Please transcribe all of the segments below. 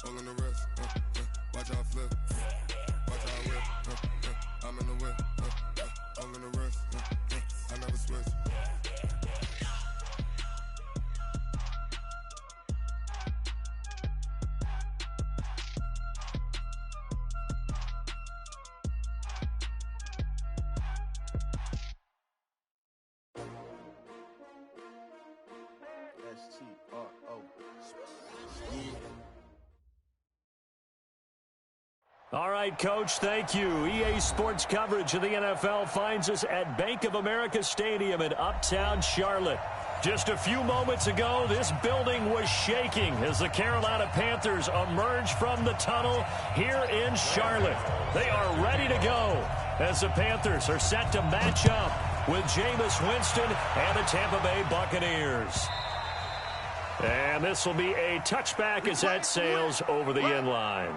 All in the wrist, watch how I flip. Watch how I whip, I'm in the whip. All in the wrist, I never switch. All right, Coach, thank you. EA Sports coverage of the NFL finds us at Bank of America Stadium in Uptown Charlotte. Just a few moments ago, this building was shaking as the Carolina Panthers emerge from the tunnel here in Charlotte. They are ready to go as the Panthers are set to match up with Jameis Winston and the Tampa Bay Buccaneers. And this will be a touchback as that sails over the end line.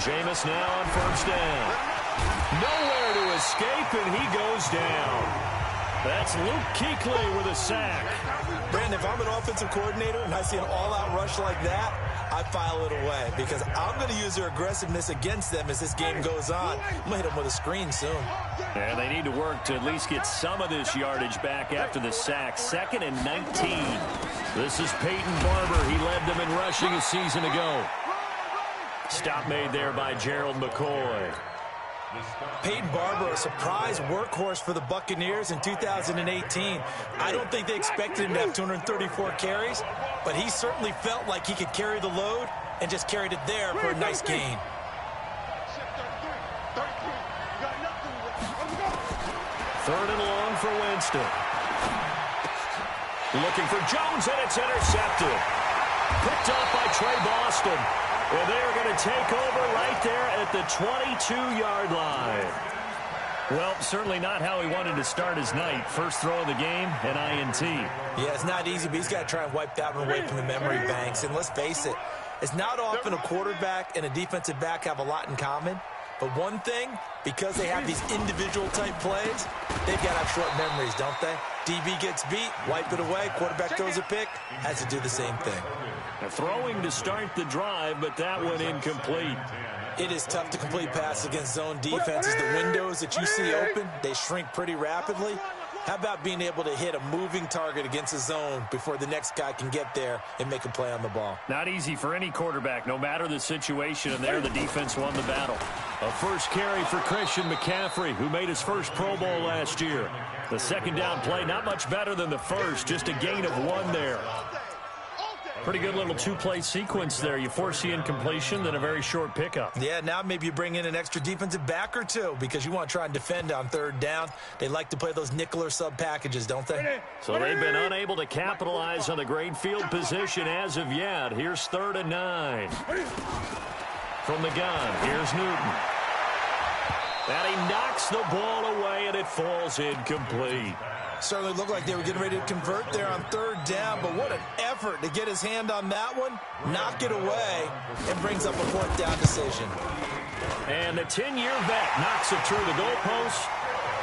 Jameis now on first down. Nowhere to escape, and he goes down. That's Luke Kuechly with a sack. Brandon, if I'm an offensive coordinator and I see an all-out rush like that, I file it away because I'm going to use their aggressiveness against them as this game goes on. I'm going to hit them with a screen soon. And they need to work to at least get some of this yardage back after the sack. 2nd and 19. This is Peyton Barber. He led them in rushing a season ago. Stop made there by Gerald McCoy. Peyton Barber, a surprise workhorse for the Buccaneers in 2018. I don't think they expected him to have 234 carries, but he certainly felt like he could carry the load and just carried it there for a nice gain. Third and long for Winston. Looking for Jones, and it's intercepted. Picked up by Trey Boston. And they're going to take over right there at the 22-yard line. Well, certainly not how he wanted to start his night. First throw of the game, an INT. Yeah, it's not easy, but he's got to try and wipe that one away from the memory banks. And let's face it, it's not often a quarterback and a defensive back have a lot in common. But one thing, because they have these individual type plays, they've got to have short memories, don't they? DB gets beat, wipe it away, quarterback throws a pick, has to do the same thing. Throwing to start the drive, but that one incomplete. It is tough to complete passes against zone defenses. The windows that you see open, they shrink pretty rapidly. How about being able to hit a moving target against a zone before the next guy can get there and make a play on the ball? Not easy for any quarterback, no matter the situation, and there the defense won the battle. A first carry for Christian McCaffrey, who made his first Pro Bowl last year. The second down play, not much better than the first, just a gain of 1 there. Pretty good little two-play sequence there. You force the incompletion, then a very short pickup. Yeah, now maybe you bring in an extra defensive back or two because you want to try and defend on third down. They like to play those nickel or sub packages, don't they? So they've been unable to capitalize on the great field position as of yet. Here's 3rd and 9. From the gun, here's Newton. And he knocks the ball away, and it falls incomplete. Certainly looked like they were getting ready to convert there on 3rd down, but what an effort to get his hand on that one, knock it away, and brings up a 4th down decision. And the 10-year vet knocks it through the goalpost,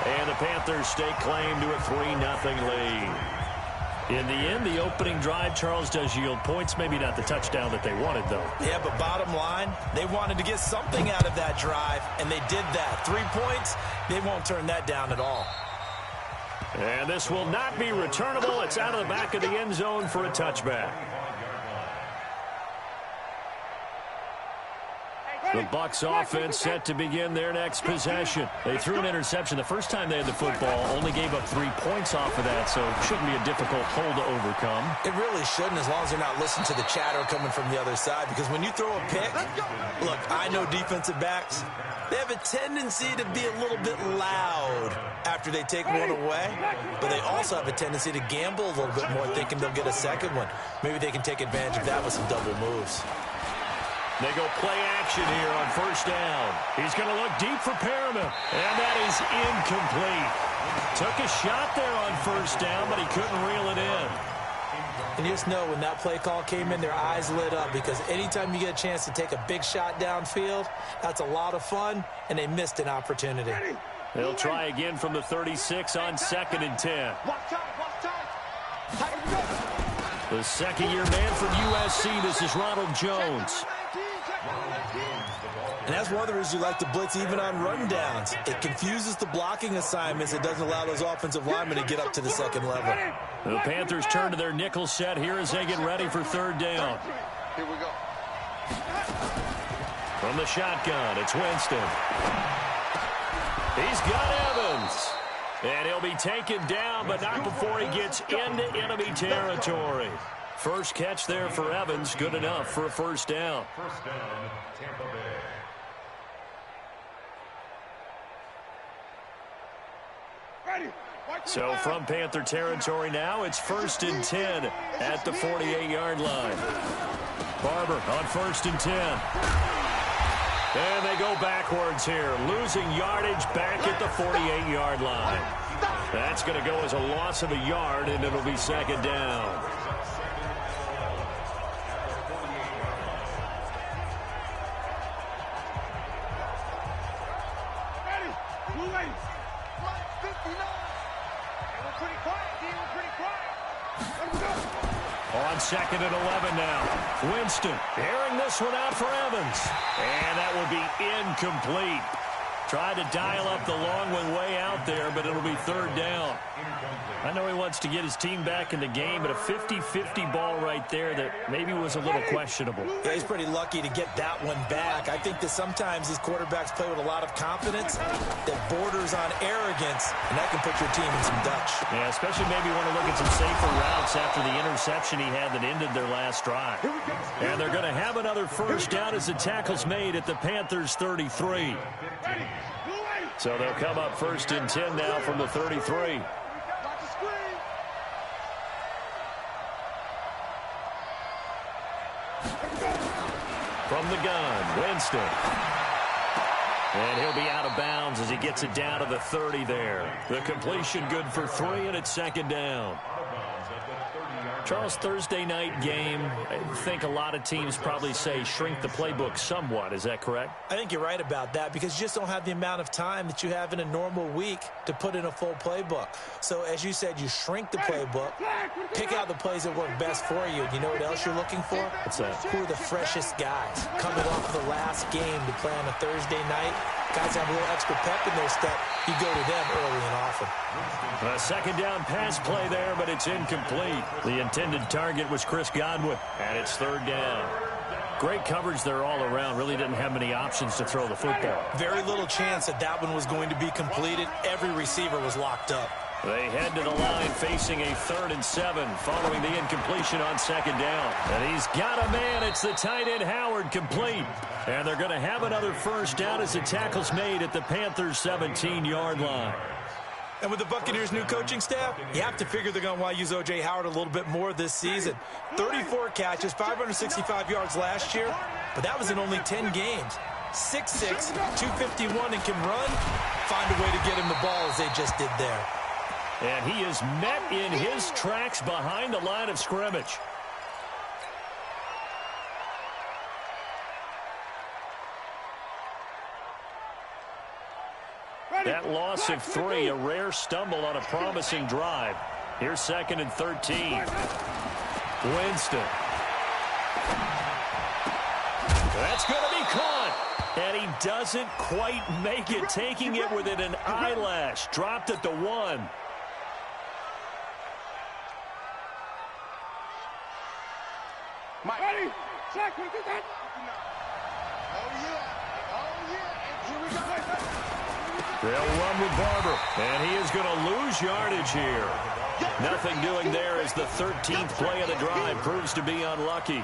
and the Panthers stake claim to a 3-0 lead. In the end, the opening drive, Charles, does yield points. Maybe not the touchdown that they wanted, though. Yeah, but bottom line, they wanted to get something out of that drive, and they did that. 3 points, they won't turn that down at all. And this will not be returnable. It's out of the back of the end zone for a touchback. The Bucs offense set to begin their next possession. They threw an interception the first time they had the football, only gave up 3 points off of that, so it shouldn't be a difficult hole to overcome. It really shouldn't, as long as they're not listening to the chatter coming from the other side, because when you throw a pick, look, I know defensive backs, they have a tendency to be a little bit loud after they take one away, but they also have a tendency to gamble a little bit more, thinking they'll get a second one. Maybe they can take advantage of that with some double moves. They go play action here on first down. He's going to look deep for Perriman, and that is incomplete. Took a shot there on first down, but he couldn't reel it in. And you just know when that play call came in, their eyes lit up, because anytime you get a chance to take a big shot downfield, that's a lot of fun, and they missed an opportunity. They'll try again from the 36 on 2nd and 10. The second-year man from USC, this is Ronald Jones. And that's one of the reasons you like to blitz even on rundowns. It confuses the blocking assignments. It doesn't allow those offensive linemen to get up to the second level. The Panthers turn to their nickel set here as they get ready for third down. Here we go. From the shotgun, it's Winston. He's got Evans. And he'll be taken down, but not before he gets into enemy territory. First catch there for Evans, good enough for a first down. First down, Tampa Bay. So from Panther territory now, it's 1st and 10 at the 48-yard line. Barber on 1st and 10. And they go backwards here, losing yardage back at the 48-yard line. That's going to go as a loss of a yard, and it'll be second down. On 2nd and 11 now. Winston airing this one out for Evans. And that will be incomplete. Tried to dial up the long one way out there, but it'll be third down. I know he wants to get his team back in the game, but a 50-50 ball right there that maybe was a little questionable. Yeah, he's pretty lucky to get that one back. I think that sometimes these quarterbacks play with a lot of confidence that borders on arrogance, and that can put your team in some Dutch. Yeah, especially maybe want to look at some safer routes after the interception he had that ended their last drive. And they're going to have another first down as the tackle's made at the Panthers' 33. So they'll come up 1st and 10 now from the 33. From the gun, Winston. And he'll be out of bounds as he gets it down to the 30 there. The completion good for 3, and it's second down. Charles, Thursday night game, I think a lot of teams probably say shrink the playbook somewhat. Is that correct? I think you're right about that, because you just don't have the amount of time that you have in a normal week to put in a full playbook. So as you said, you shrink the playbook, pick out the plays that work best for you. You know what else you're looking for? What's that? Who are the freshest guys coming off the last game to play on a Thursday night? Guys have a little extra pep in their step. You go to them early and often. A second down pass play there, but it's incomplete. The intended target was Chris Godwin, and it's third down. Great coverage there all around. Really didn't have many options to throw the football. Very little chance that that one was going to be completed. Every receiver was locked up. They head to the line facing a 3rd and 7 following the incompletion on second down. And he's got a man. It's the tight end Howard, complete. And they're going to have another first down as the tackle's made at the Panthers' 17-yard line. And with the Buccaneers' new coaching staff, you have to figure they're going to want to use O.J. Howard a little bit more this season. 34 catches, 565 yards last year, but that was in only 10 games. 6'6", 251, and can run. Find a way to get him the ball as they just did there. And he is met in his tracks behind the line of scrimmage. That loss of 3, a rare stumble on a promising drive. Here's 2nd and 13. Winston. That's going to be caught. And he doesn't quite make it, taking it within an eyelash. Dropped at the 1. Ready? Check. We did that. Oh, yeah. Oh, yeah. Here we go. They'll run with Barber, and he is going to lose yardage here. Nothing doing there as the 13th play of the drive proves to be unlucky.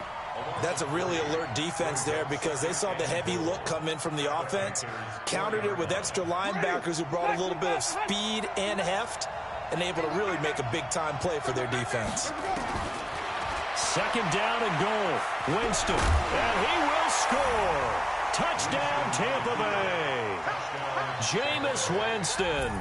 That's a really alert defense there, because they saw the heavy look come in from the offense, countered it with extra linebackers who brought a little bit of speed and heft, and able to really make a big-time play for their defense. Second down and goal. Winston, and he will score. Touchdown, Tampa Bay. Jameis Winston.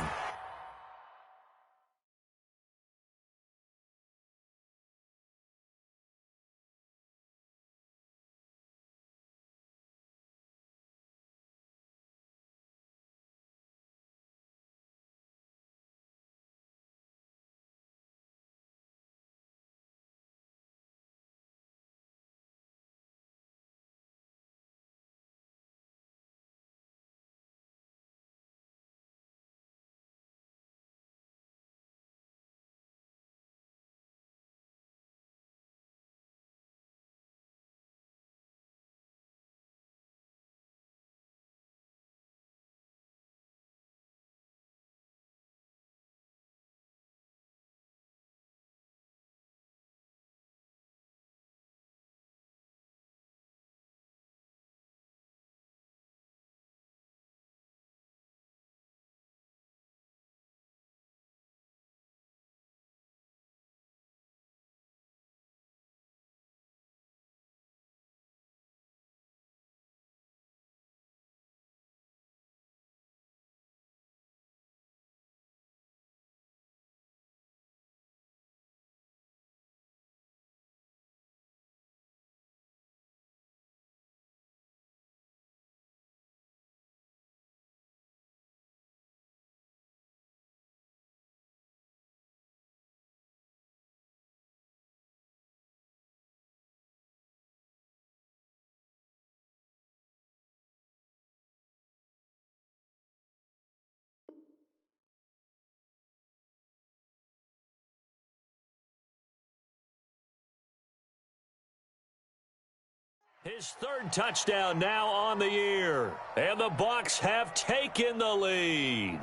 His third touchdown now on the year. And the Bucs have taken the lead.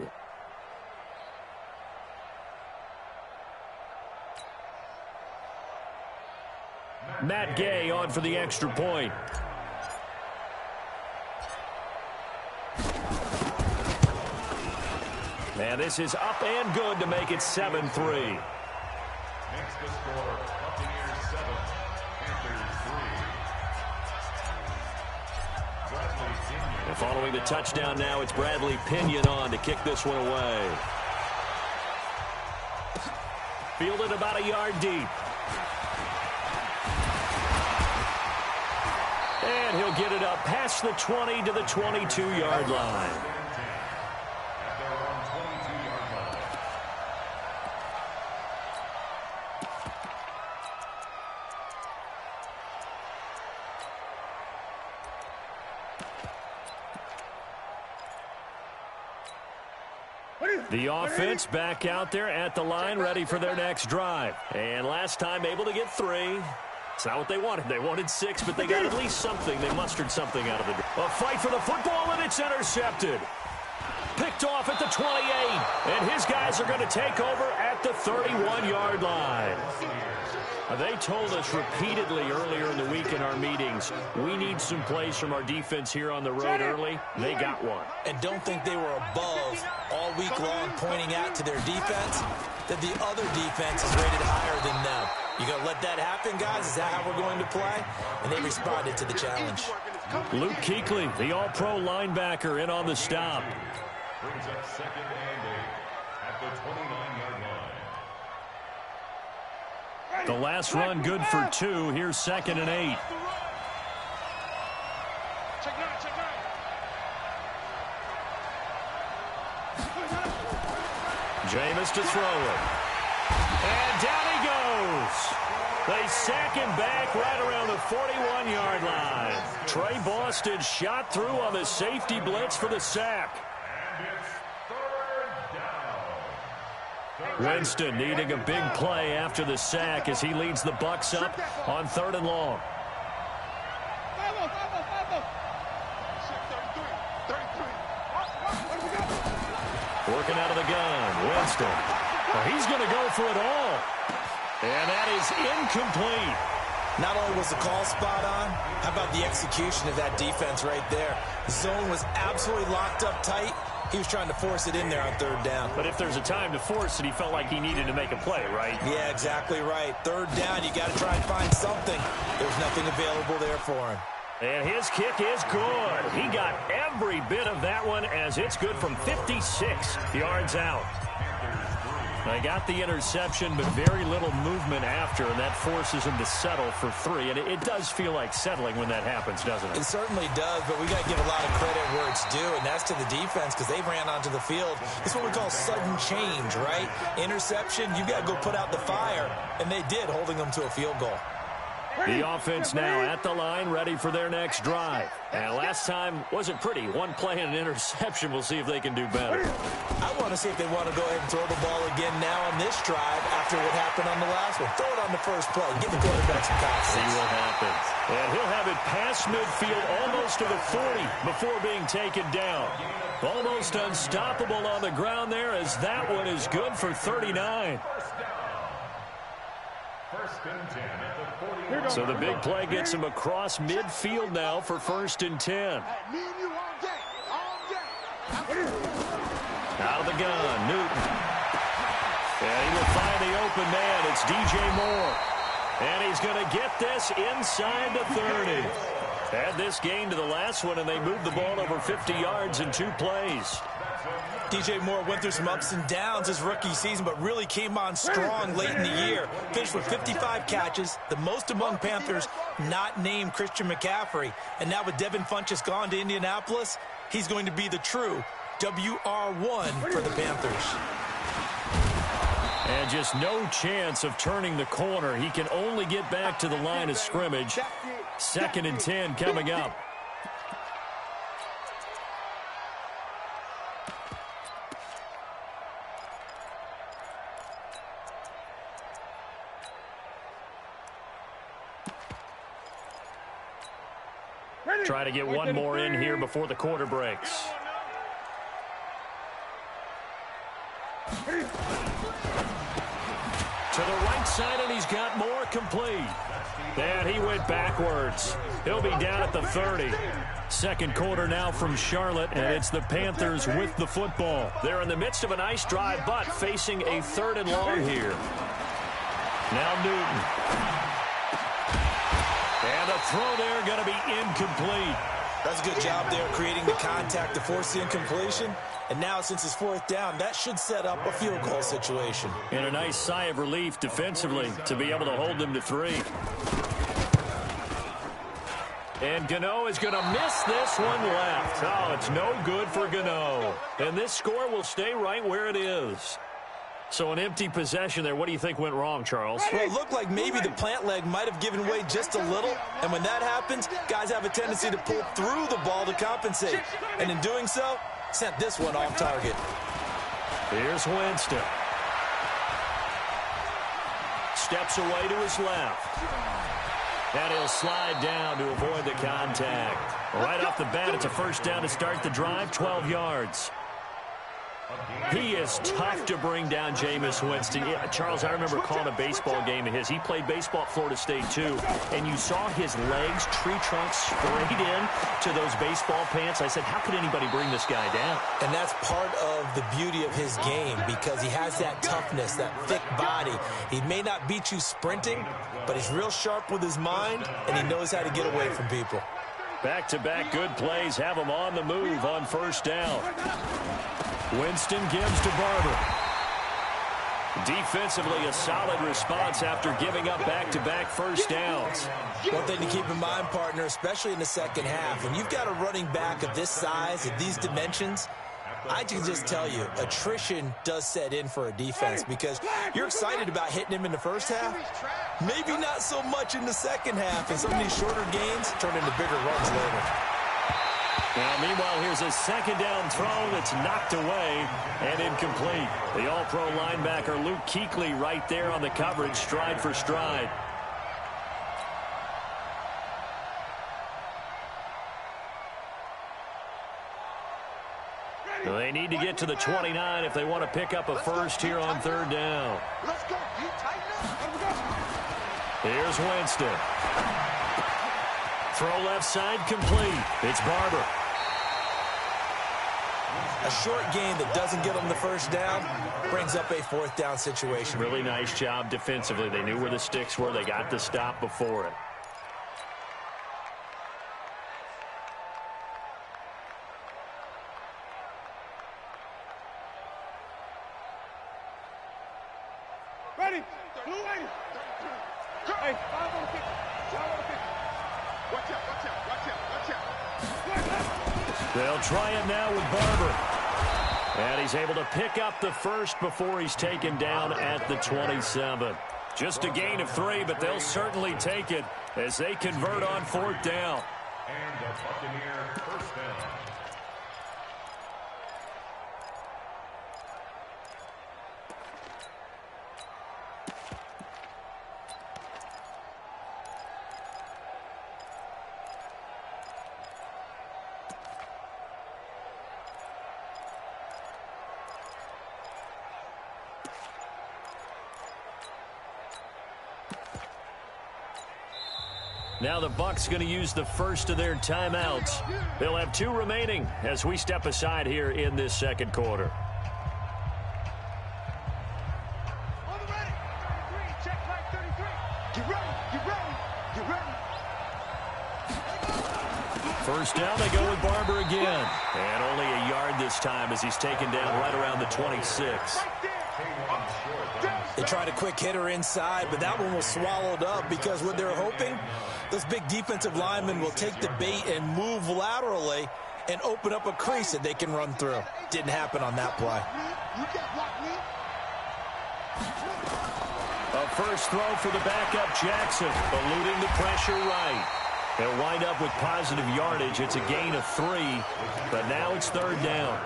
Matt Gay on for the extra point. And this is up and good to make it 7-3. Makes the score Buccaneers 7, Panthers 3. And following the touchdown now, it's Bradley Pinion on to kick this one away. Fielded about a yard deep. And he'll get it up past the 20 to the 22-yard line. The offense back out there at the line, ready for their next drive. And last time able to get 3. It's not what they wanted. They wanted 6, but they got at least something. They mustered something out of the... A fight for the football, and it's intercepted. Picked off at the 28. And his guys are going to take over at the 31-yard line. They told us repeatedly earlier in the week in our meetings, we need some plays from our defense here on the road early. They got one. And don't think they were above all week long pointing out to their defense that the other defense is rated higher than them. You going to let that happen, guys? Is that how we're going to play? And they responded to the challenge. Luke Kuechly, the all-pro linebacker, in on the stop. Brings up second and 8 at the 29-yard line. The last run good for 2. Here's second and 8. Jameis to throw it. And down he goes. They sack him back right around the 41-yard line. Trey Boston shot through on the safety blitz for the sack. And it's third down. Winston needing a big play after the sack as he leads the Bucs up on 3rd and long. Working out of the gun, Winston. Well, he's going to go for it all. And that is incomplete. Not only was the call spot on, how about the execution of that defense right there? The zone was absolutely locked up tight. He was trying to force it in there on third down. But if there's a time to force it, he felt like he needed to make a play, right? Yeah, exactly right. Third down, you got to try and find something. There's nothing available there for him. And his kick is good. He got every bit of that one as it's good from 56 yards out. They got the interception, but very little movement after, and that forces him to settle for 3. And it does feel like settling when that happens, doesn't it? It certainly does, but we got to give a lot of credit where it's due, and that's to the defense because they ran onto the field. It's what we call sudden change, right? Interception, you got to go put out the fire, and they did, holding them to a field goal. The offense now at the line, ready for their next drive. And last time wasn't pretty. One play and an interception. We'll see if they can do better. I want to see if they want to go ahead and throw the ball again now on this drive after what happened on the last one. Throw it on the first play. Give the quarterback some confidence. See what happens. And he'll have it past midfield almost to the 40 before being taken down. Almost unstoppable on the ground there as that one is good for 39. So the big play gets him across midfield now for 1st and 10. Out of the gun, Newton. And he will find the open man. It's DJ Moore. And he's going to get this inside the 30. Had this gain to the last one, and they moved the ball over 50 yards in 2 plays. DJ Moore went through some ups and downs his rookie season, but really came on strong late in the year. Finished with 55 catches, the most among Panthers not named Christian McCaffrey. And now with Devin Funchess gone to Indianapolis, he's going to be the true WR1 for the Panthers. And just no chance of turning the corner. He can only get back to the line of scrimmage. 2nd and 10 coming up. Try to get one more in here before the quarter breaks. To the right side, and he's got more complete. And he went backwards. He'll be down at the 30. Second quarter now from Charlotte, and it's the Panthers with the football. They're in the midst of a nice drive, but facing a 3rd and long here. Now Newton. And the throw there going to be incomplete. That's a good job there creating the contact to force the incompletion. And now since it's 4th down, that should set up a field goal situation. And a nice sigh of relief defensively to be able to hold them to 3. And Gano is going to miss this one left. Oh, it's no good for Gano. And this score will stay right where it is. So an empty possession there. What do you think went wrong, Charles? Well, it looked like maybe the plant leg might have given way just a little. And when that happens, guys have a tendency to pull through the ball to compensate. And in doing so, sent this one off target. Here's Winston. Steps away to his left. And he'll slide down to avoid the contact. Right off the bat, it's a 1st down to start the drive, 12 yards. He is tough to bring down, Jameis Winston. Yeah, Charles, I remember calling a baseball game of his. He played baseball at Florida State, too. And you saw his legs, tree trunks, sprayed in to those baseball pants. I said, how could anybody bring this guy down? And that's part of the beauty of his game because he has that toughness, that thick body. He may not beat you sprinting, but he's real sharp with his mind, and he knows how to get away from people. Back-to-back good plays have him on the move on 1st down. Winston gives to Barber. Defensively, a solid response after giving up back-to-back 1st downs. One thing to keep in mind, partner, especially in the second half, when you've got a running back of this size, of these dimensions, I can just tell you, attrition does set in for a defense because you're excited about hitting him in the first half. Maybe not so much in the second half, and some of these shorter gains turn into bigger runs later. Now, meanwhile, here's a 2nd down throw that's knocked away and incomplete. The all-pro linebacker Luke Kuechly right there on the coverage, stride for stride. They need to get to the 29 if they want to pick up a 1st here on 3rd down. Here's Winston. Throw left side complete. It's Barber. A short gain that doesn't get them the first down brings up a fourth down situation. Really nice job defensively. They knew where the sticks were. They got the stop before it. Ready? Blue lady. Hey, 5 on the 50. 5 on the 50. Watch out, watch out, watch out, watch out. They'll try it now with Barber. And he's able to pick up the first before he's taken down at the 27. Just a gain of 3, but they'll certainly take it as they convert on fourth down. And the Buccaneer first down. Now the Bucs going to use the first of their timeouts. They'll have 2 remaining as we step aside here in this second quarter. On the ready. 33. Check line 33. Get ready. Get ready. Get ready. First down, they go with Barber again. And only a yard this time as he's taken down right around the 26. They tried a quick hitter inside, but that one was swallowed up because what they're hoping, those big defensive linemen will take the bait and move laterally and open up a crease that they can run through. Didn't happen on that play. A first throw for the backup Jackson, eluding the pressure right. They'll wind up with positive yardage. It's a gain of 3, but now it's third down.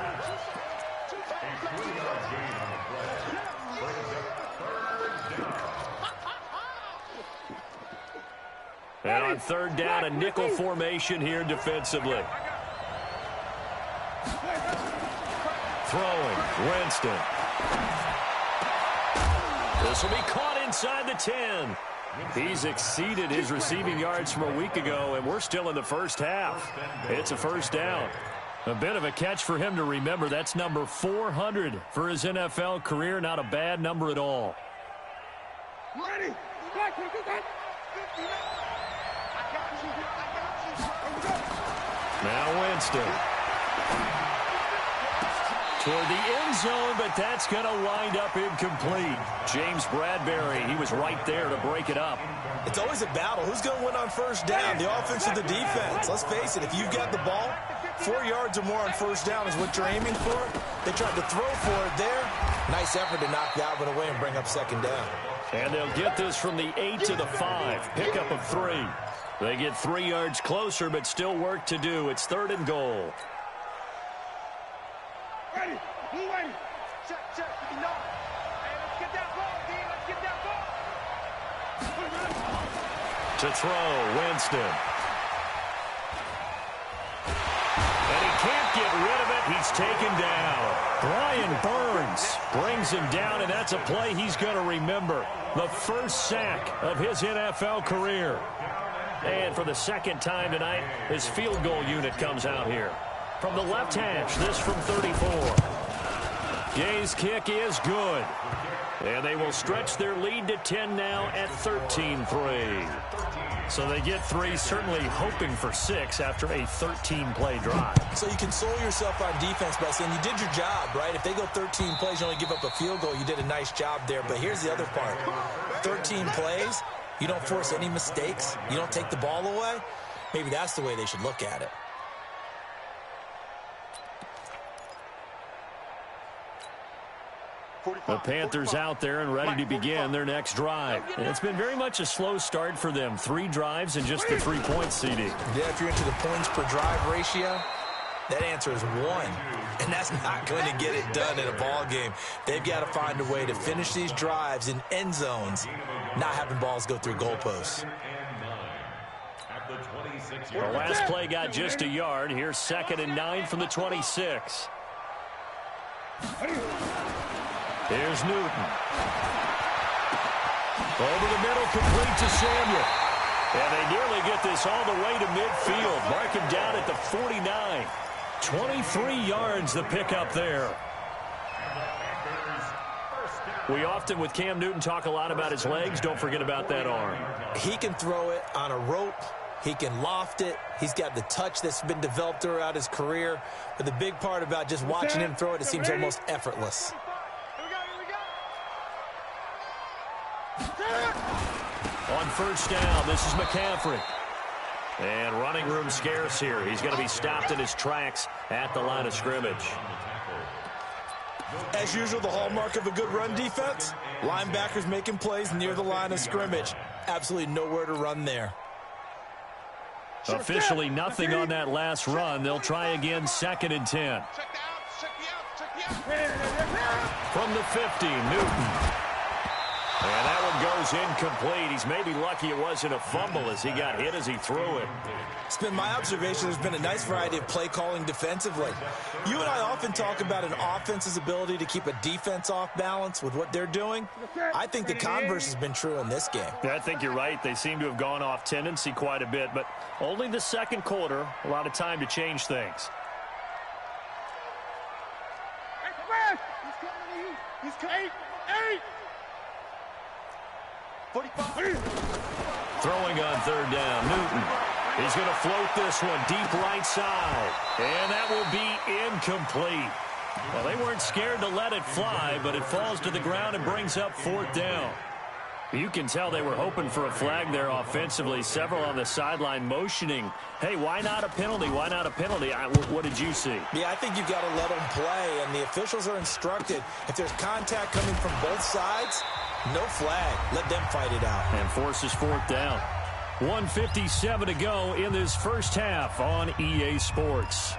And on third down, a nickel formation here defensively. Throwing, Winston. This will be caught inside the 10. He's exceeded his receiving yards from a week ago, and we're still in the first half. It's a first down. A bit of a catch for him to remember. That's number 400 for his NFL career. Not a bad number at all. Ready. Now Winston. Toward the end zone, but that's going to wind up incomplete. James Bradbury, he was right there to break it up. It's always a battle. Who's going to win on first down, the offense or the defense? Let's face it, if you've got the ball, 4 yards or more on first down is what you're aiming for. They tried to throw for it there. Nice effort to knock that one away and bring up second down. And they'll get this from the 8 to the 5. Pickup of 3. They get 3 yards closer, but still work to do. It's third and goal. Ready. Blue ready. Check, check. Hey, let's get that ball, D. Let's get that ball. To throw, Winston. And he can't get rid of it. He's taken down. Brian Burns brings him down, and that's a play he's going to remember. The first sack of his NFL career. And for the second time tonight, his field goal unit comes out here. From the left hash, this from 34. Gay's kick is good. And they will stretch their lead to 10 now at 13-3. So they get 3, certainly hoping for 6 after a 13-play drive. So you console yourself on defense by saying you did your job, right? If they go 13 plays, you only give up a field goal, you did a nice job there. But here's the other part. 13 plays, you don't force any mistakes, you don't take the ball away. Maybe that's the way they should look at it. The Panthers out there and ready to begin their next drive. And it's been very much a slow start for them. 3 drives and just the 3 points, CD. Yeah, if you're into the points per drive ratio, that answer is 1. And that's not going to get it done in a ball game. They've got to find a way to finish these drives in end zones, not having balls go through goalposts. The last play got just a yard. Here's 2nd and 9 from the 26. Here's Newton. Over the middle, complete to Samuel. And they nearly get this all the way to midfield. Mark him down at the 49. 23 yards the pickup there. We often, with Cam Newton, talk a lot about his legs. Don't forget about that arm. He can throw it on a rope. He can loft it. He's got the touch that's been developed throughout his career. But the big part about just watching him throw it, it seems almost effortless. On first down, this is McCaffrey. And running room scarce here. He's going to be stopped in his tracks at the line of scrimmage. As usual, the hallmark of a good run defense, linebackers making plays near the line of scrimmage. Absolutely nowhere to run there. Officially nothing on that last run. They'll try again, 2nd and 10. From the 50, Newton. And that one goes incomplete. He's maybe lucky it wasn't a fumble as he got hit as he threw it. It's been my observation there's been a nice variety of play calling defensively. You and I often talk about an offense's ability to keep a defense off balance with what they're doing. I think the converse has been true in this game. Yeah, I think you're right. They seem to have gone off tendency quite a bit, but only the second quarter, a lot of time to change things. He's coming. 8. 45. Throwing on third down, Newton. He's going to float this one deep right side. And that will be incomplete. Well, they weren't scared to let it fly, but it falls to the ground and brings up 4th down. You can tell they were hoping for a flag there offensively. Several on the sideline motioning, hey, why not a penalty? Why not a penalty? What did you see? Yeah, I think you've got to let them play, and the officials are instructed if there's contact coming from both sides, no flag. Let them fight it out. And forces 4th down. 1:57 to go in this first half on EA Sports.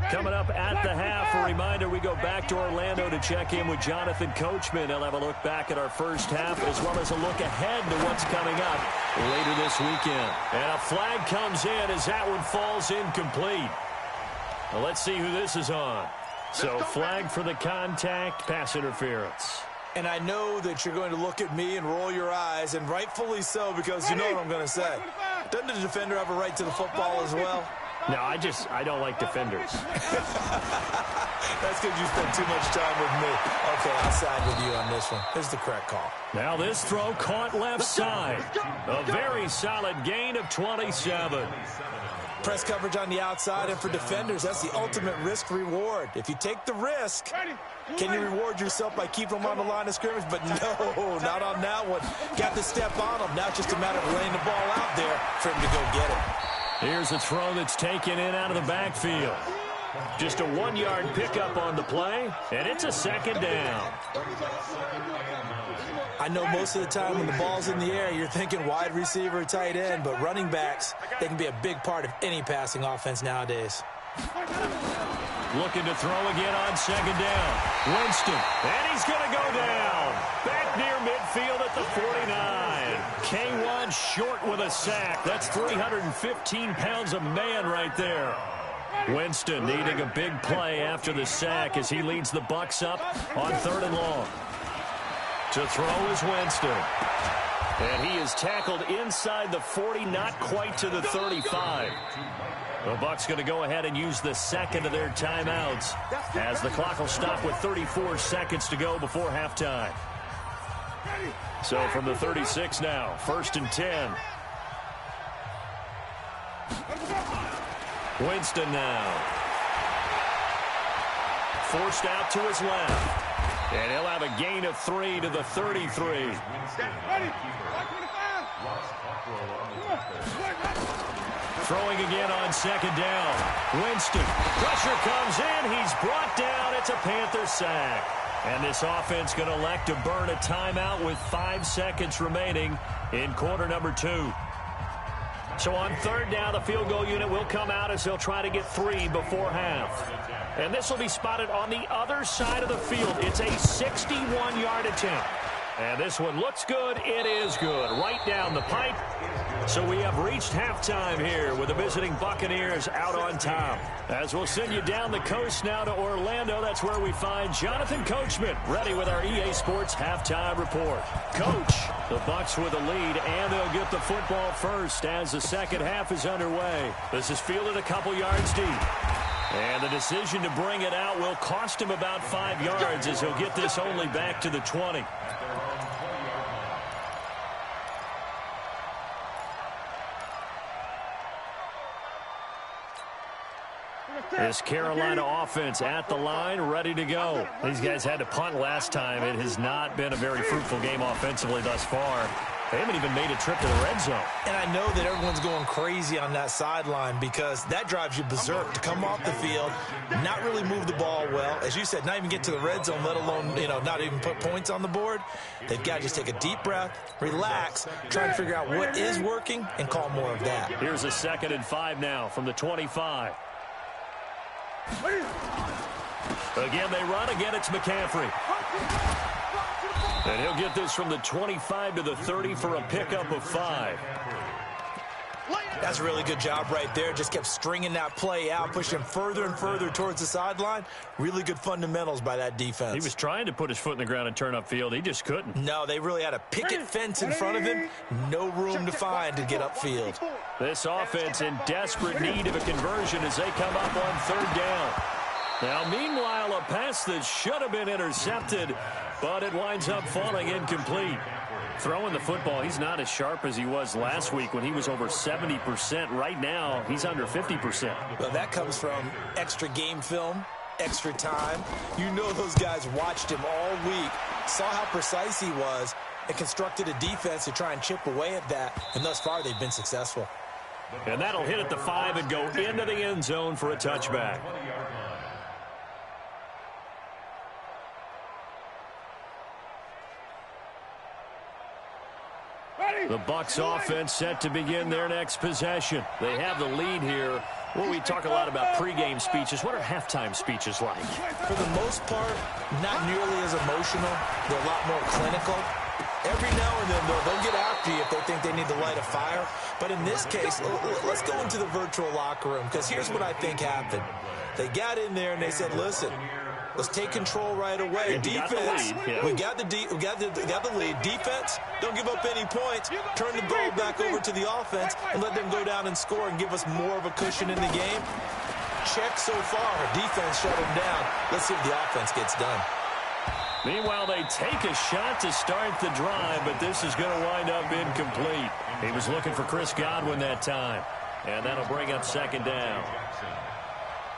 Coming up at the half, a reminder, we go back to Orlando to check in with Jonathan Coachman. He'll have a look back at our first half as well as a look ahead to what's coming up later this weekend. And a flag comes in as that one falls incomplete. Well, let's see who this is on. So flag for the contact, pass interference. And I know that you're going to look at me and roll your eyes, and rightfully so, because you know what I'm going to say. Doesn't the defender have a right to the football as well? No, I don't like defenders. That's because you spend too much time with me. Okay, I'll side with you on this one. Here's the correct call. Now this throw caught left side. A very solid gain of 27. Press coverage on the outside, and for defenders, that's the ultimate risk-reward. If you take the risk, can you reward yourself by keeping them on the line of scrimmage? But no, not on that one. Got to step on them. Now it's just a matter of laying the ball out there for him to go get it. Here's a throw that's taken in out of the backfield. Just a 1-yard pickup on the play, and it's a 2nd down. I know most of the time when the ball's in the air, you're thinking wide receiver, tight end, but running backs, they can be a big part of any passing offense nowadays. Looking to throw again on 2nd down. Winston, and he's going to go down. Back near midfield at the 49. K1 short with a sack. That's 315 pounds of man right there. Winston needing a big play after the sack as he leads the Bucs up on 3rd and long. To throw is Winston. And he is tackled inside the 40, not quite to the 35. The Bucs going to go ahead and use the 2nd of their timeouts as the clock will stop with 34 seconds to go before halftime. So from the 36 now, 1st and 10. Winston now. Forced out to his left. And he'll have a gain of 3 to the 33. Throwing again on 2nd down. Winston. Pressure comes in. He's brought down. It's a Panther sack. And this offense going to elect to burn a timeout with 5 seconds remaining in quarter number 2. So on 3rd down, the field goal unit will come out as they'll try to get 3 before half. And this will be spotted on the other side of the field. It's a 61-yard attempt. And this one looks good. It is good. Right down the pipe. So we have reached halftime here with the visiting Buccaneers out on top. As we'll send you down the coast now to Orlando, that's where we find Jonathan Coachman ready with our EA Sports halftime report. Coach, the Bucs with a lead, and they'll get the football first as the second half is underway. This is fielded a couple yards deep. And the decision to bring it out will cost him about 5 yards as he'll get this only back to the 20. This Carolina offense at the line, ready to go. These guys had to punt last time. It has not been a very fruitful game offensively thus far. They haven't even made a trip to the red zone. And I know that everyone's going crazy on that sideline because that drives you berserk to come off the field, not really move the ball well. As you said, not even get to the red zone, let alone, not even put points on the board. They've got to just take a deep breath, relax, try and figure out what is working and call more of that. Here's a 2nd and 5 now from the 25. Again, they run. Again, it's McCaffrey. And he'll get this from the 25 to the 30 for a pickup of 5. That's a really good job right there. Just kept stringing that play out, pushing him further and further towards the sideline. Really good fundamentals by that defense. He was trying to put his foot in the ground and turn upfield. He just couldn't. No, they really had a picket fence in front of him. No room to find to get upfield. This offense in desperate need of a conversion as they come up on 3rd down. Now, meanwhile, a pass that should have been intercepted, but it winds up falling incomplete. Throwing the football, he's not as sharp as he was last week when he was over 70%. Right now, he's under 50%. Well, that comes from extra game film, extra time. You know those guys watched him all week, saw how precise he was, and constructed a defense to try and chip away at that. And thus far, they've been successful. And that'll hit at the 5 and go into the end zone for a touchback. The Bucs offense set to begin their next possession. They have the lead here. Well, we talk a lot about pregame speeches. What are halftime speeches like? For the most part, not nearly as emotional. They're a lot more clinical. Every now and then, they'll get after you if they think they need to light a fire. But in this case, let's go into the virtual locker room, because here's what I think happened. They got in there and they said, listen, let's take control right away. Defense, we got the lead. Defense, don't give up any points. Turn the ball back over to the offense and let them go down and score and give us more of a cushion in the game. Check so far. Defense shut them down. Let's see if the offense gets done. Meanwhile, they take a shot to start the drive, but this is going to wind up incomplete. He was looking for Chris Godwin that time, and that'll bring up 2nd down.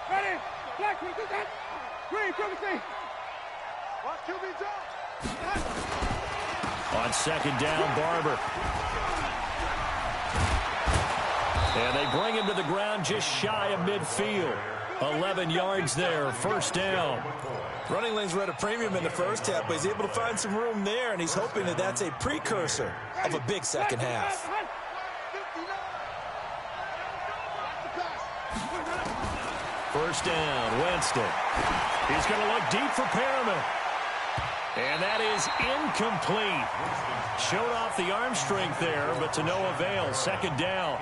Ready? Black, we do that. Green, QB. What QB jump? On 2nd down, Barber. And they bring him to the ground just shy of midfield. 11 yards there, 1st down. Running lanes were at a premium in the first half, but he's able to find some room there, and he's hoping that that's a precursor of a big second half. First down, Winston. He's going to look deep for Perriman. And that is incomplete. Showed off the arm strength there, but to no avail. 2nd down.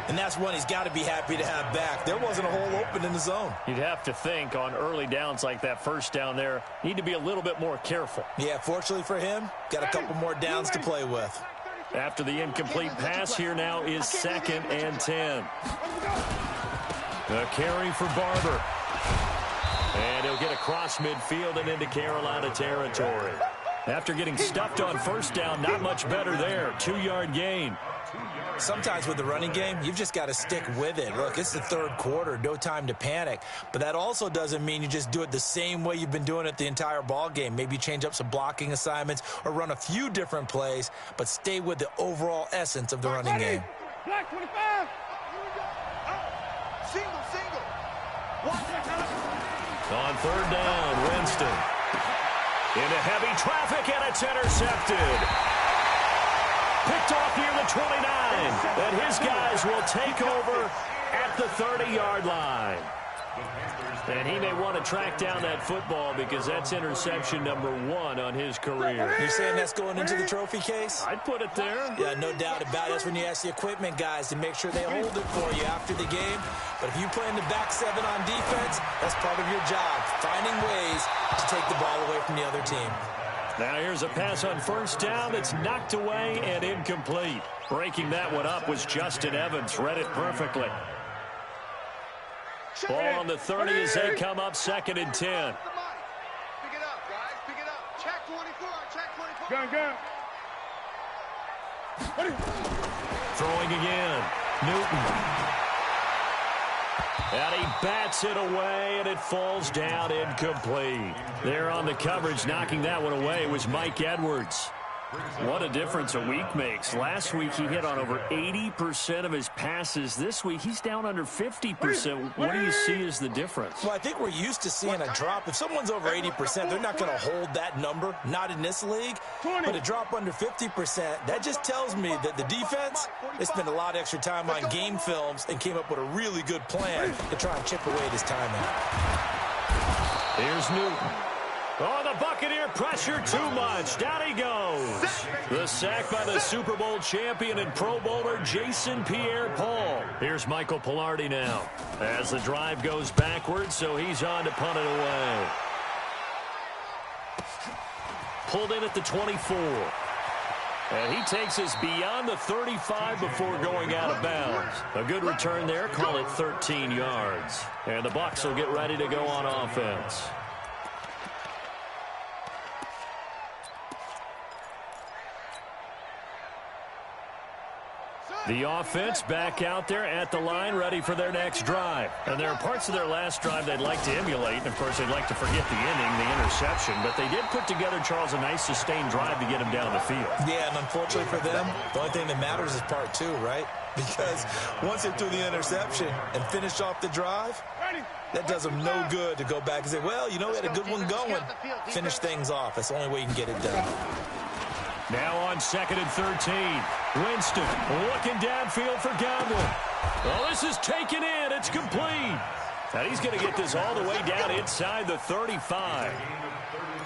And that's one he's got to be happy to have back. There wasn't a hole open in the zone. You'd have to think on early downs like that, 1st down there, need to be a little bit more careful. Yeah, fortunately for him, got a couple more downs to play with. After the incomplete pass, here now is 2nd and 10. A carry for Barber. And he'll get across midfield and into Carolina territory. After getting stuffed on 1st down, not much better there. 2-yard gain. Sometimes with the running game, you've just got to stick with it. Look, it's the 3rd quarter, no time to panic. But that also doesn't mean you just do it the same way you've been doing it the entire ball game. Maybe change up some blocking assignments or run a few different plays, but stay with the overall essence of the running game. Black 25. Single. On 3rd down, Winston. Into heavy traffic, and it's intercepted. Picked off near the 29. And his guys will take over at the 30-yard line. And he may want to track down that football because that's interception number 1 on his career. You're saying that's going into the trophy case? I'd put it there. Yeah, no doubt about it. That's when you ask the equipment guys to make sure they hold it for you after the game. But if you play in the back 7 on defense, that's part of your job, finding ways to take the ball away from the other team. Now here's a pass on first down that's knocked away and incomplete. Breaking that one up was Justin Evans. Read it perfectly. Ball on the 30 as they come up 2nd and 10. Pick it up, guys. Pick it up. Check 24. Check 24. Gun. Throwing again. Newton. And he bats it away, and it falls down incomplete. There on the coverage, knocking that one away, was Mike Edwards. What a difference a week makes. Last week, he hit on over 80% of his passes. This week, he's down under 50%. What do you see as the difference? Well, I think we're used to seeing a drop. If someone's over 80%, they're not going to hold that number, not in this league. But a drop under 50%, that just tells me that the defense, they spent a lot of extra time on game films and came up with a really good plan to try and chip away at his timing. Here's Newton. Oh, the Buccaneer pressure too much. Down he goes. The sack by the Super Bowl champion and Pro Bowler Jason Pierre-Paul. Here's Michael Pilardi now as the drive goes backwards, so he's on to punt it away. Pulled in at the 24. And he takes us beyond the 35 before going out of bounds. A good return there. Call it 13 yards. And the Bucs will get ready to go on offense. The offense back out there at the line, ready for their next drive. And there are parts of their last drive they'd like to emulate. And, of course, they'd like to forget the inning, the interception. But they did put together, Charles, a nice sustained drive to get him down the field. Yeah, and unfortunately for them, the only thing that matters is part 2, right? Because once they threw the interception and finished off the drive, that does them no good to go back and say, well, you know, we had a good one going. Finish things off. That's the only way you can get it done. Now on 2nd and 13. Winston looking downfield for Godwin. Well, this is taken in. It's complete. And he's going to get this all the way down inside the 35.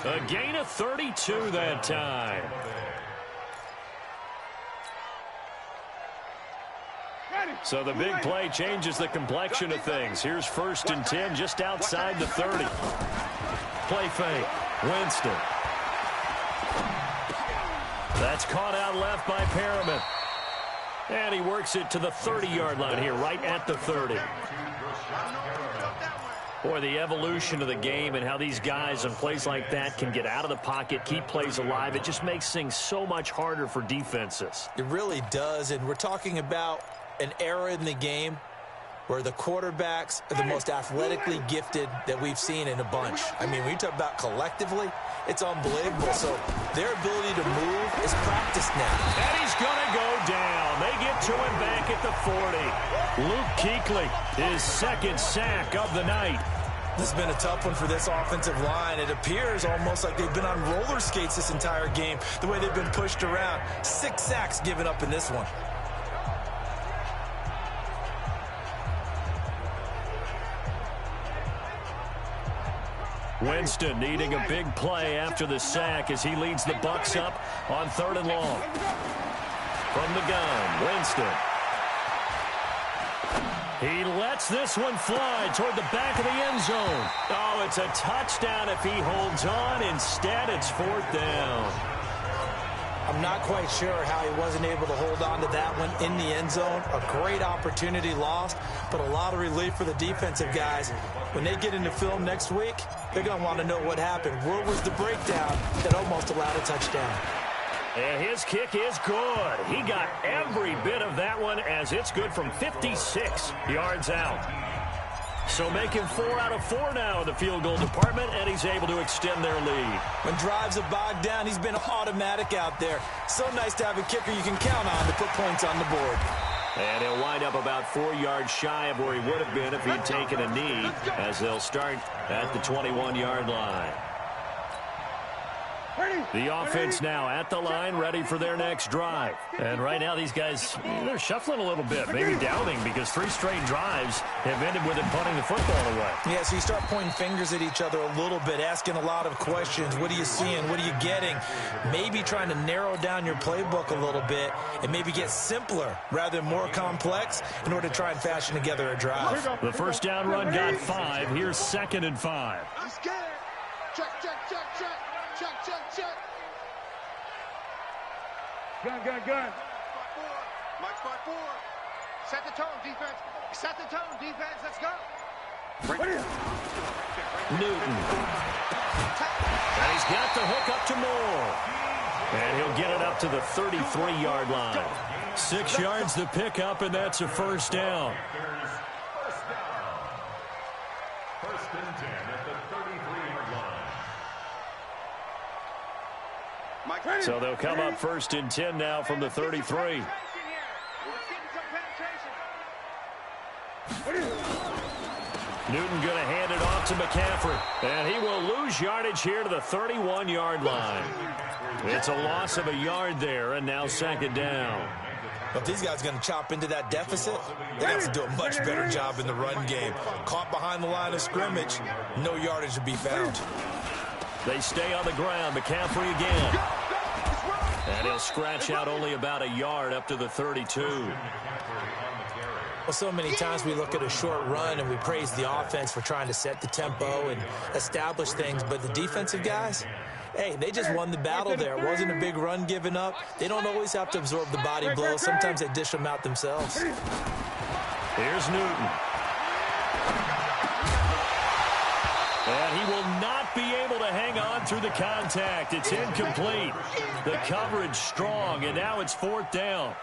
A gain of 32 that time. So the big play changes the complexion of things. Here's 1st and 10 just outside the 30. Play fake. Winston. That's caught out left by Perriman. And he works it to the 30-yard line here, right at the 30. Boy, the evolution of the game and how these guys on plays like that can get out of the pocket, keep plays alive, it just makes things so much harder for defenses. It really does, and we're talking about an era in the game where the quarterbacks are the most athletically gifted that we've seen in a bunch. I mean, when you talk about collectively, it's unbelievable. So their ability to move is practiced now. And he's going to go down. They get to him back at the 40. Luke Kuechly, his 2nd sack of the night. This has been a tough one for this offensive line. It appears almost like they've been on roller skates this entire game, the way they've been pushed around. 6 sacks given up in this one. Winston needing a big play after the sack as he leads the Bucs up on 3rd and long. From the gun, Winston. He lets this one fly toward the back of the end zone. Oh, it's a touchdown if he holds on. Instead, it's 4th down. I'm not quite sure how he wasn't able to hold on to that one in the end zone. A great opportunity lost, but a lot of relief for the defensive guys. When they get into film next week, they're going to want to know what happened. Where was the breakdown that almost allowed a touchdown? And his kick is good. He got every bit of that one as it's good from 56 yards out. So making 4 out of 4 now in the field goal department, and he's able to extend their lead. When drives are bogged down, he's been automatic out there. So nice to have a kicker you can count on to put points on the board. And he'll wind up about 4 yards shy of where he would have been if he had taken a knee, as they'll start at the 21-yard line. The offense now at the line, ready for their next drive. And right now, these guys, they're shuffling a little bit, maybe doubting, because 3 straight drives have ended with them punting the football away. Yeah, so you start pointing fingers at each other a little bit, asking a lot of questions. What are you seeing? What are you getting? Maybe trying to narrow down your playbook a little bit and maybe get simpler rather than more complex in order to try and fashion together a drive. The first down run got 5. Here's 2nd and 5. He's scared. Check, check, check, check. Check, check, check. Gun. March 5-4. Set the tone, defense. Set the tone, defense. Let's go. Newton. And he's got the hook up to Moore. And he'll get it up to the 33-yard line. 6 yards to pick up, and that's a first down. First and 10 at the 33-yard line. So they'll come up first and 10 now from the 33. Newton going to hand it off to McCaffrey. And he will lose yardage here to the 31-yard line. It's a loss of a yard there, and now 2nd down. If these guys are going to chop into that deficit, they have to do a much better job in the run game. Caught behind the line of scrimmage, no yardage to be found. They stay on the ground. McCaffrey again. And he'll scratch out only about a yard up to the 32. Well, so many times we look at a short run and we praise the offense for trying to set the tempo and establish things, but the defensive guys, hey, they just won the battle there. It wasn't a big run given up. They don't always have to absorb the body blows. Sometimes they dish them out themselves. Here's Newton. And he will not be able to hang on through the contact. It's incomplete. The coverage strong, and now it's 4th down.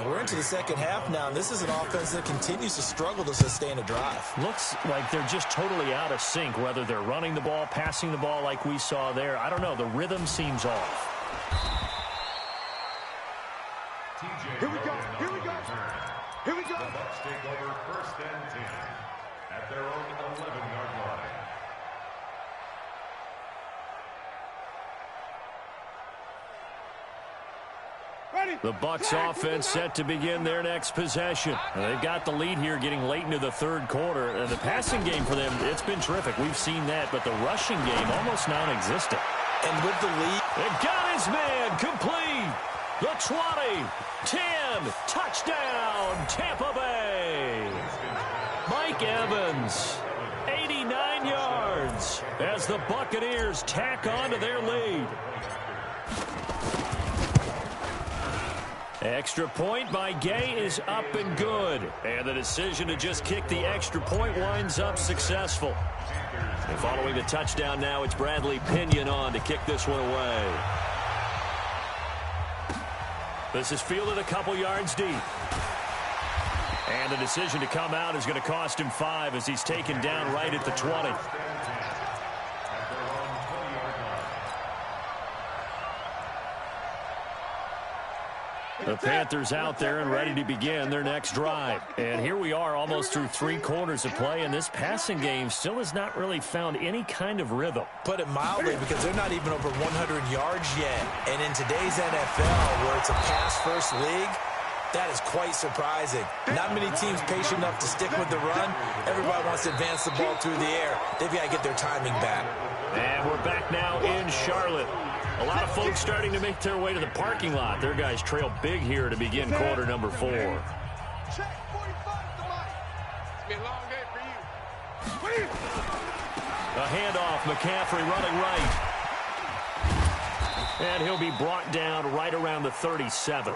We're into the second half now, and this is an offense that continues to struggle to sustain a drive. Looks like they're just totally out of sync, whether they're running the ball, passing the ball like we saw there. I don't know. The rhythm seems off. Here we go. Here we go. Here we go. The Bucs take over first and 10 at their own 11-yard line. The Bucs offense set to begin their next possession. They've got the lead here getting late into the 3rd quarter. And the passing game for them, it's been terrific. We've seen that, but the rushing game almost non-existent. And with the lead, it got his man complete. The 20, 10, touchdown, Tampa Bay. Mike Evans, 89 yards as the Buccaneers tack on to their lead. Extra point by Gay is up and good. And the decision to just kick the extra point winds up successful. And following the touchdown now, it's Bradley Pinion on to kick this one away. This is fielded a couple yards deep. And the decision to come out is going to cost him 5 as he's taken down right at the 20. The Panthers out there and ready to begin their next drive. And here we are almost through 3 quarters of play, and this passing game still has not really found any kind of rhythm. Put it mildly, because they're not even over 100 yards yet. And in today's NFL, where it's a pass-first league, that is quite surprising. Not many teams patient enough to stick with the run. Everybody wants to advance the ball through the air. They've got to get their timing back. And we're back now in Charlotte. A lot of folks starting to make their way to the parking lot. Their guys trail big here to begin quarter number 4. Check 45 to Mike. It's been a long day for you. A handoff, McCaffrey running right. And he'll be brought down right around the 37.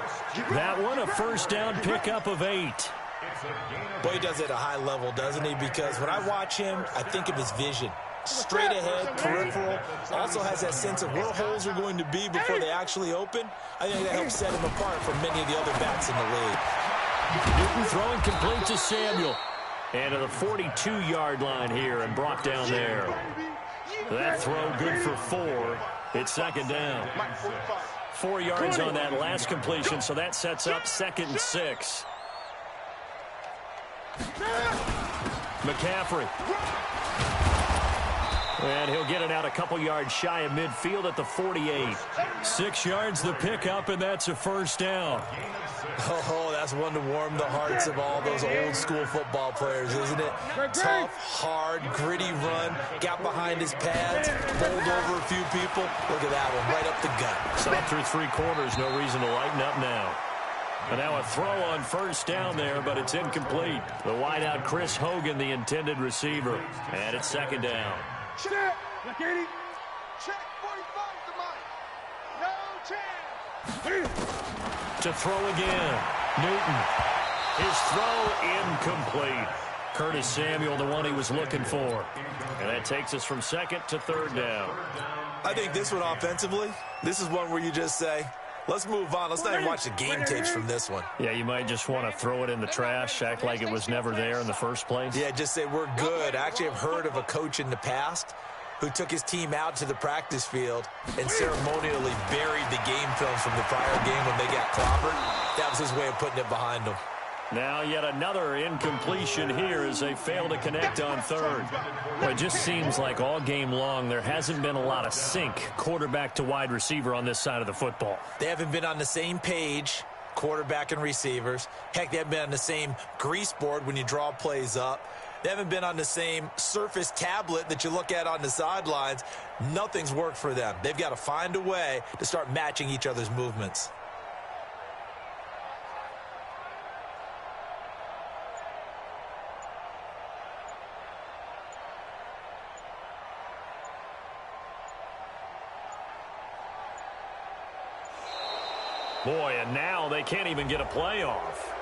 That one, a first down pickup of 8. Boy, he does it at a high level, doesn't he? Because when I watch him, I think of his vision. Straight ahead, peripheral, also has that sense of where holes are going to be before they actually open. I think that helps set him apart from many of the other backs in the league. Newton throwing complete to Samuel. And to the 42-yard line here and brought down there. That throw good for 4. It's 2nd down. 4 yards on that last completion, so that sets up 2nd and 6. McCaffrey. And he'll get it out a couple yards shy of midfield at the 48. 6 yards the pickup, and that's a first down. Oh, that's one to warm the hearts of all those old-school football players, isn't it? Tough, hard, gritty run, got behind his pads, bowled over a few people. Look at that one, right up the gut. Saw through 3 quarters, no reason to lighten up now. And now a throw on first down there, but it's incomplete. The wideout, Chris Hogan, the intended receiver. And it's second down. Check. Look at it. Check 45 to Mike. No chance. To throw again. Newton. His throw incomplete. Curtis Samuel, the one he was looking for. And that takes us from second to third down. I think this one offensively, this is one where you just say, let's move on. Let's not even watch the game tapes from this one. Yeah, you might just want to throw it in the trash, act like it was never there in the first place. Yeah, just say we're good. I actually have heard of a coach in the past who took his team out to the practice field and ceremonially buried the game films from the prior game when they got clobbered. That was his way of putting it behind them. Now yet another incompletion here as they fail to connect on third. Well, it just seems like all game long there hasn't been a lot of sync quarterback to wide receiver on this side of the football. They haven't been on the same page, quarterback and receivers. Heck, they haven't been on the same grease board when you draw plays up. They haven't been on the same Surface tablet that you look at on the sidelines. Nothing's worked for them. They've got to find a way to start matching each other's movements. Boy, and now they can't even get a play off.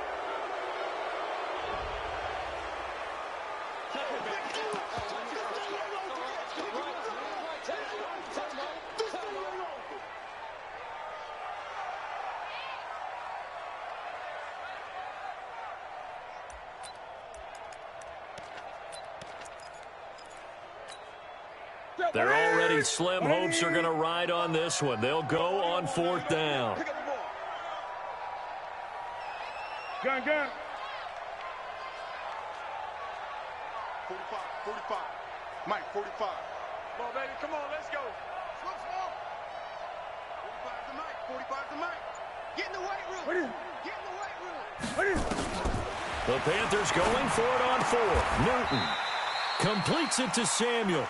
Their already slim hopes are going to ride on this one. They'll go on fourth down. Gun. 45. Mike, 45. Come on, baby. Come on, let's go. Slow. 45 to Mike. 45 to Mike. Get in the weight room. Get in the weight room. The Panthers going for it on fourth. Newton completes it to Samuel.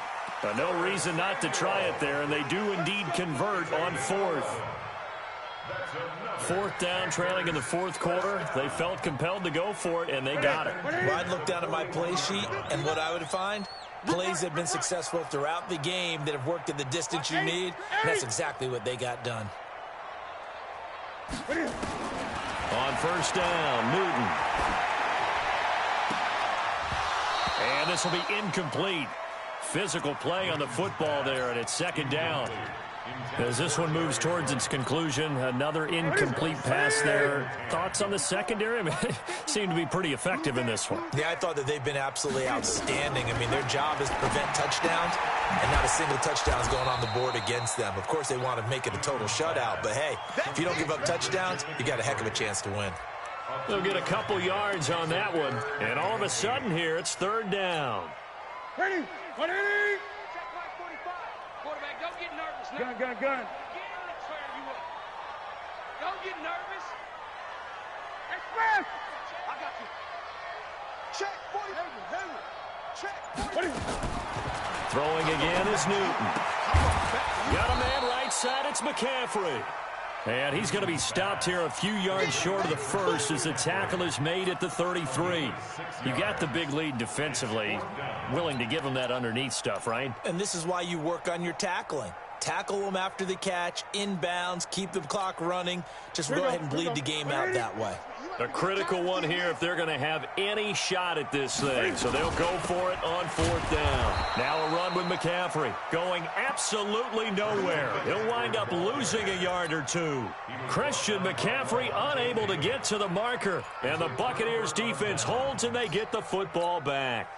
No reason not to try it there, and they do indeed convert on fourth. Fourth down, trailing in the fourth quarter. They felt compelled to go for it, and they got it. Well, I'd look down at my play sheet, and what I would find, plays that have been successful throughout the game that have worked at the distance you need, and that's exactly what they got done. On first down, Newton. And this will be incomplete. Physical play on the football there, and it's second down. As this one moves towards its conclusion, another incomplete pass there. Thoughts on the secondary? I mean, seem to be pretty effective in this one. Yeah, I thought that they've been absolutely outstanding. I mean, their job is to prevent touchdowns, and not a single touchdown is going on the board against them. Of course, they want to make it a total shutout, but hey, if you don't give up touchdowns, you got a heck of a chance to win. They'll get a couple yards on that one, and all of a sudden here, it's third down. Ready? 180. Check like 45. Quarterback, don't get nervous. Gun. Get in and turn you up. Don't get nervous. Express. I got you. Check 40. Check. Throwing again is Newton. Got a man right side. It's McCaffrey. And he's going to be stopped here a few yards short of the first as the tackle is made at the 33. You got the big lead defensively. Willing to give him that underneath stuff, right? And this is why you work on your tackling. Tackle them after the catch, inbounds, keep the clock running. Just go ahead and bleed the game out that way. A critical one here if they're going to have any shot at this thing. So they'll go for it on fourth down. Now a run with McCaffrey going absolutely nowhere. He'll wind up losing a yard or two. Christian McCaffrey unable to get to the marker. And the Buccaneers defense holds and they get the football back.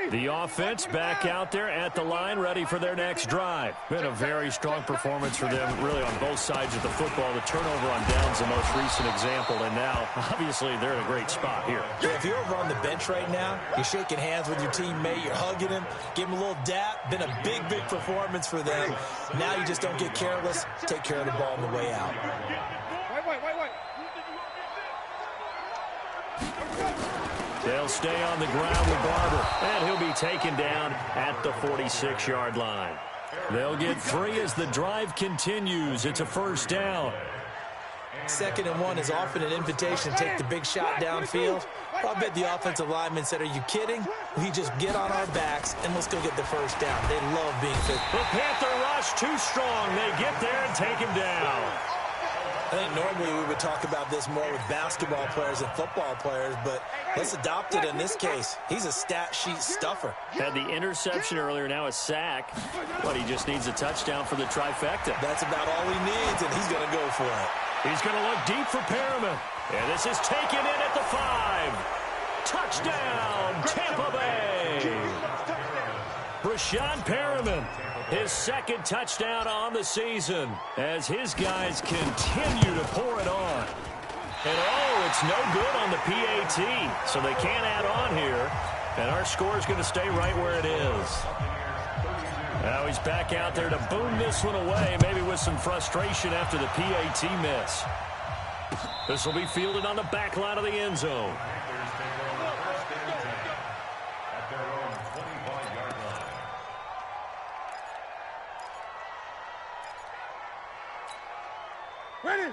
The offense back out there at the line, ready for their next drive. Been a very strong performance for them, really on both sides of the football. The turnover on downs, the most recent example, and now, obviously, they're in a great spot here. Yeah, if you're over on the bench right now, you're shaking hands with your teammate, you're hugging him, give him a little dap. Been a big, big performance for them. Now you just don't get careless. Take care of the ball on the way out. Wait. They'll stay on the ground with Barber, and he'll be taken down at the 46-yard line. They'll get 3 as the drive continues. It's a first down. 2nd and 1 is often an invitation to take the big shot downfield. Well, I bet the offensive lineman said, are you kidding? We just get on our backs and let's go get the first down. They love being fit. The Panther rush too strong. They get there and take him down. I think normally we would talk about this more with basketball players and football players, but let's adopt it in this case. He's a stat sheet stuffer. Had the interception earlier, now a sack. But he just needs a touchdown for the trifecta. That's about all he needs, and he's going to go for it. He's going to look deep for Perriman. And this is taken in at the 5. Touchdown, Tampa Bay. Brashad Perriman, his 2nd touchdown on the season as his guys continue to pour it on. And, it's no good on the PAT, so they can't add on here. And our score is going to stay right where it is. Now he's back out there to boom this one away, maybe with some frustration after the PAT miss. This will be fielded on the back line of the end zone.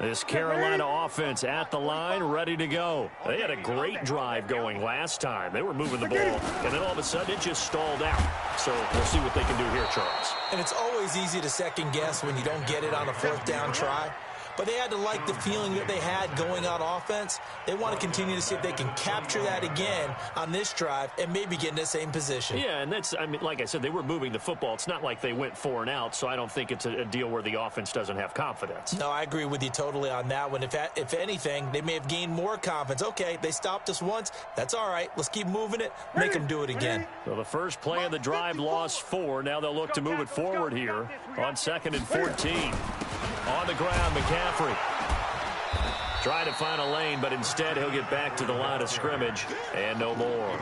This Carolina offense at the line, ready to go. They had a great drive going last time. They were moving the ball, and then all of a sudden it just stalled out. So we'll see what they can do here, Charles. And it's always easy to second guess when you don't get it on a 4th down try. But they had to like the feeling that they had going on offense. They want to continue to see if they can capture that again on this drive and maybe get in the same position. Yeah, and that's, like I said, they were moving the football. It's not like they went 4 and out, so I don't think it's a deal where the offense doesn't have confidence. No, I agree with you totally on that one. If anything, they may have gained more confidence. Okay, they stopped us once. That's all right. Let's keep moving it. Make them do it again. So the first play of the drive lost 4. Now they'll look to move it forward here on 2nd and 14. On the ground, McCaffrey trying to find a lane, but instead he'll get back to the line of scrimmage and no more.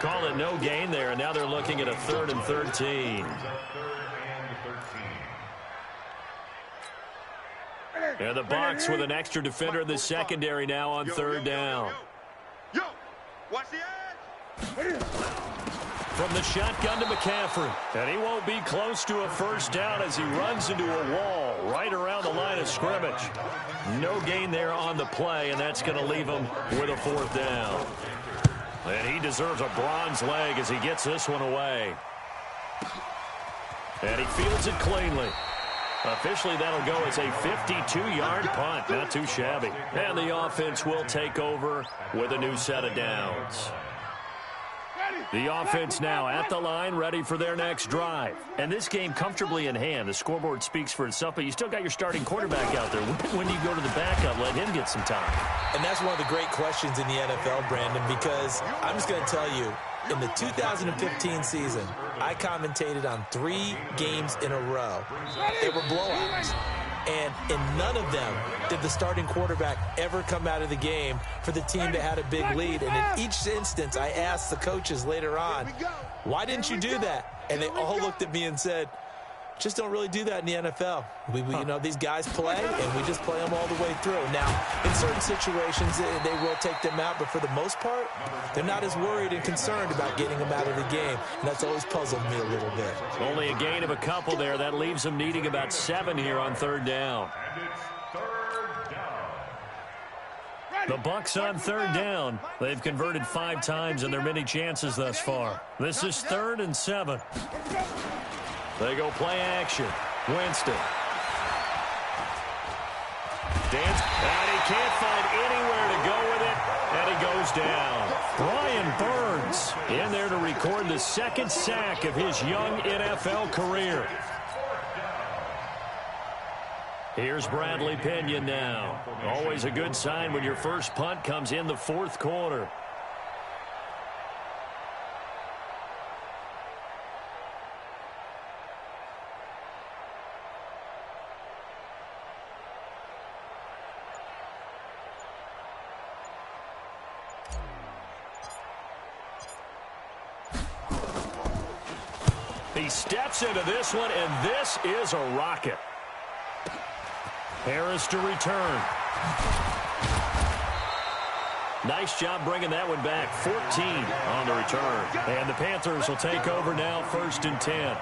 Call it no gain there, and now they're looking at a 3rd and 13. And the Bucs with an extra defender in the secondary now on 3rd down. Yo, watch the edge. From the shotgun to McCaffrey. And he won't be close to a first down as he runs into a wall right around the line of scrimmage. No gain there on the play, and that's going to leave him with a 4th down. And he deserves a bronze leg as he gets this one away. And he fields it cleanly. Officially, that'll go as a 52-yard punt. Not too shabby. And the offense will take over with a new set of downs. The offense now at the line, ready for their next drive. And this game comfortably in hand. The scoreboard speaks for itself, but you still got your starting quarterback out there. When do you go to the backup, let him get some time? And that's one of the great questions in the NFL, Brandon, because I'm just going to tell you, in the 2015 season, I commentated on 3 games in a row. They were blowouts. And in none of them did the starting quarterback ever come out of the game for the team that had a big lead. And in each instance, I asked the coaches later on, why didn't you do that? And they all looked at me and said, just don't really do that in the NFL. You know, these guys play, and we just play them all the way through. Now, in certain situations, they will take them out, but for the most part, they're not as worried and concerned about getting them out of the game, and that's always puzzled me a little bit. Only a gain of a couple there. That leaves them needing about 7 here on 3rd down. And it's 3rd down. The Bucs on 3rd down. They've converted 5 times in their many chances thus far. This is 3rd and 7. They go play action. Winston. Dance, and he can't find anywhere to go with it, and he goes down. Brian Burns in there to record the 2nd sack of his young NFL career. Here's Bradley Pinion now. Always a good sign when your first punt comes in the 4th quarter. He steps into this one, and this is a rocket. Harris to return. Nice job bringing that one back. 14 on the return. And the Panthers will take over now, 1st and 10.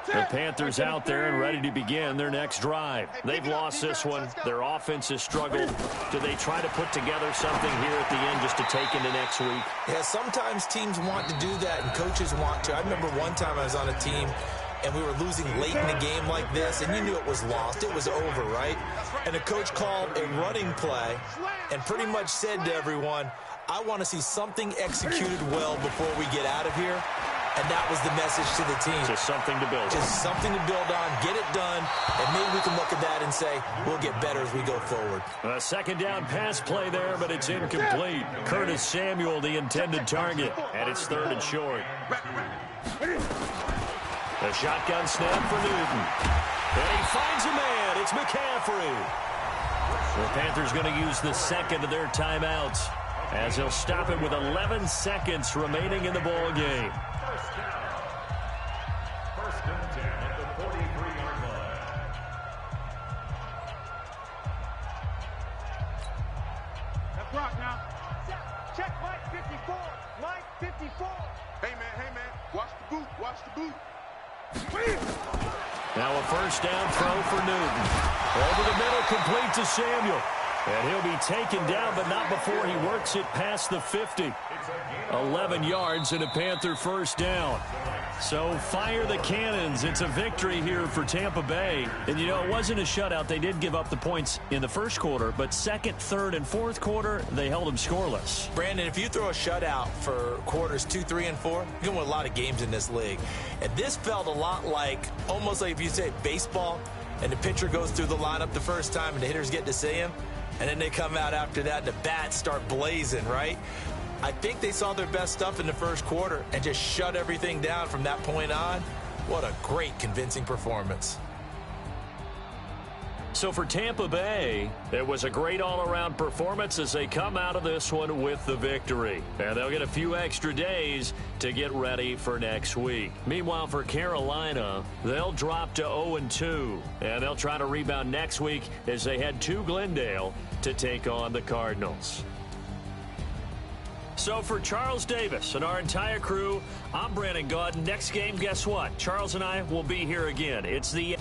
The Panthers out there and ready to begin their next drive. They've lost this one. Their offense has struggled. Do they try to put together something here at the end just to take into next week? Yeah, sometimes teams want to do that and coaches want to. I remember one time I was on a team and we were losing late in a game like this, and you knew it was lost. It was over, right? And the coach called a running play and pretty much said to everyone, I want to see something executed well before we get out of here. And that was the message to the team. Just something to build on. Just something to build on, get it done, and maybe we can look at that and say, we'll get better as we go forward. A second down pass play there, but it's incomplete. Curtis Samuel, the intended target, and it's 3rd and short. A shotgun snap for Newton. And he finds a man. It's McCaffrey. The Panthers going to use the second of their timeouts as he'll stop it with 11 seconds remaining in the ball game. First and 10 at the 43-yard line. That's rock now. Check Mike 54. Mike 54. Hey, man. Watch the boot. Watch the boot. Now a first down throw for Newton. Over the middle, complete to Samuel. And he'll be taken down, but not before he works it past the 50. 11 yards and a Panther first down. So fire the cannons. It's a victory here for Tampa Bay. And, you know, it wasn't a shutout. They did give up the points in the first quarter, but second, third, and fourth quarter, they held them scoreless. Brandon, if you throw a shutout for quarters 2, 3, and 4, you're going to win a lot of games in this league. And this felt a lot like, almost like if you say baseball, and the pitcher goes through the lineup the first time and the hitters get to see him, and then they come out after that and the bats start blazing, right? I think they saw their best stuff in the first quarter and just shut everything down from that point on. What a great, convincing performance. So for Tampa Bay, it was a great all-around performance as they come out of this one with the victory. And they'll get a few extra days to get ready for next week. Meanwhile, for Carolina, they'll drop to 0-2. And they'll try to rebound next week as they head to Glendale to take on the Cardinals. So for Charles Davis and our entire crew, I'm Brandon Gaudin. Next game, guess what? Charles and I will be here again. It's the